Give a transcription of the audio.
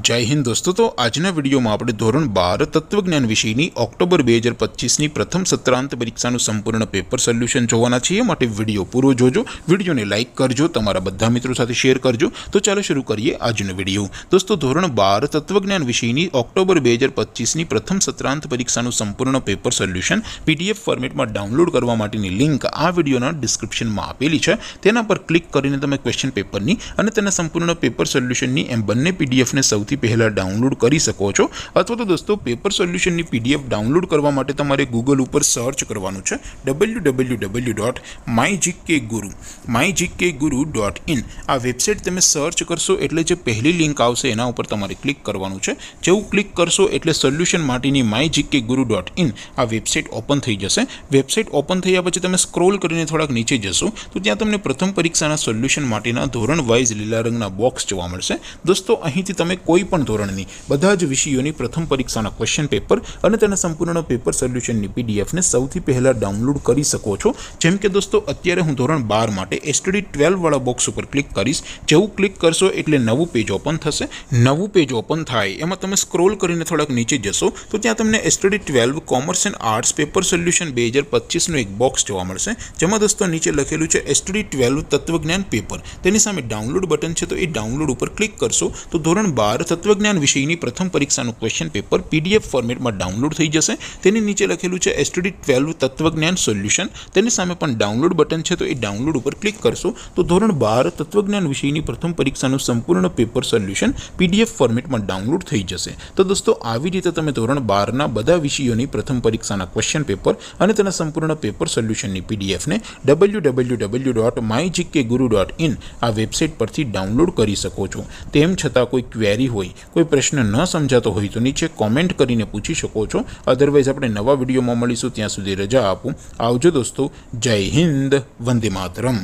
जय हिंद दोस्तों। तो आजना विडियो में આપણે ધોરણ 12 તત્વજ્ઞાન વિષયની ઓક્ટોબર 2025ની પ્રથમ સત્રાંત પરીક્ષાનું સંપૂર્ણ પેપર સોલ્યુશન જોવાના છીએ। માટે વિડિયો પૂરો જોજો, વિડિયોને લાઈક કરજો, તમારા બધા મિત્રો સાથે શેર કરજો। તો ચાલો શરૂ કરીએ આજનો વિડિયો। દોસ્તો ધોરણ 12 તત્વજ્ઞાન વિષયની ઓક્ટોબર 2025ની પ્રથમ સત્રાંત પરીક્ષાનું સંપૂર્ણ પેપર સોલ્યુશન પીડીએફ ફોર્મેટમાં ડાઉનલોડ કરવા માટેની લિંક આ વિડિયોના ડિસ્ક્રિપ્શનમાં આપેલી છે। તેના પર ક્લિક કરીને તમે ક્વેશ્ચન પેપરની અને તેના સંપૂર્ણ પેપર સોલ્યુશનની એમ બંને પીડીએફ ને સૌથી પહેલા ડાઉનલોડ કરી શકો છો। અથવા તો દોસ્તો પેપર સોલ્યુશનની પીડીએફ ડાઉનલોડ કરવા માટે તમારે ગૂગલ ઉપર સર્ચ કરવાનું છે www.mygkguru.in। આ વેબસાઇટ તમે સર્ચ કરશો એટલે જે પહેલી લિંક આવશે એના ઉપર તમારે ક્લિક કરવાનું છે। જેવું ક્લિક કરશો એટલે સોલ્યુશન માટેની mygkguru.in આ વેબસાઇટ ઓપન થઈ જશે। વેબસાઇટ ઓપન થયા પછી તમે સ્ક્રોલ કરીને થોડાક નીચે જશો તો ત્યાં તમને પ્રથમ પરીક્ષાના સોલ્યુશન માટેના ધોરણ વાઇઝ લીલા રંગના બોક્સ જોવા મળશે। દોસ્તો અહીંથી તમે કોઈ પણ ધોરણની બધા જ વિષયોની પ્રથમ પરીક્ષાના ક્વેશ્ચન પેપર અને તેના સંપૂર્ણ પેપર સોલ્યુશનની પીડીએફને સૌથી પહેલા ડાઉનલોડ કરી શકો છો। જેમ કે દોસ્તો અત્યારે હું ધોરણ 12 માટે એસટીડી 12 વાળા બોક્સ ઉપર ક્લિક કરીશ। જેવું ક્લિક કરશો એટલે નવું પેજ ઓપન થશે। નવું પેજ ઓપન થાય એમાં તમે સ્ક્રોલ કરીને થોડાક નીચે જશો તો ત્યાં તમને STD 12 commerce and arts paper solution 2025નું એક બોક્સ જોવા મળશે। જેમાં દોસ્તો નીચે લખેલું છે એસટીડી 12 તત્વજ્ઞાન પેપર। તેની સામે ડાઉનલોડ બટન છે, તો એ ડાઉનલોડ ઉપર ક્લિક કરશો તો ધોરણ 12 તત્વજ્ઞાન વિષયની પ્રથમ પરીક્ષાનું ક્વેશ્ચન પેપર પીડીએફ ફોર્મેટમાં ડાઉનલોડ થઈ જશે। તેની નીચે લખેલું છે એસટીડી 12 તત્વજ્ઞાન સોલ્યુશન। તેની સામે પણ ડાઉનલોડ બટન છે, તો એ ડાઉનલોડ ઉપર ક્લિક કરશો તો ધોરણ 12 તત્વજ્ઞાન વિષયની પ્રથમ પરીક્ષાનું સંપૂર્ણ પેપર સોલ્યુશન પીડીએફ ફોર્મેટમાં ડાઉનલોડ થઈ જશે। તો દોસ્તો આવી રીતે તમે ધોરણ 12ના બધા વિષયોની પ્રથમ પરીક્ષાના ક્વેશ્ચન પેપર અને તેના સંપૂર્ણ પેપર સોલ્યુશનની પીડીએફને www.mygkguru.in આ વેબસાઇટ પરથી ડાઉનલોડ કરી શકો છો। તેમ છતાં કોઈ ક્વેરી હોય, કોઈ પ્રશ્ન ન સમજાતો હોય તો નીચે કોમેન્ટ કરીને પૂછી શકો છો। અધરવાઇઝ આપણે નવા વિડીયોમાં મળીશું, ત્યાં સુધી રજા આપો। આવજો દોસ્તો। જય હિન્દ, વંદે માતરમ।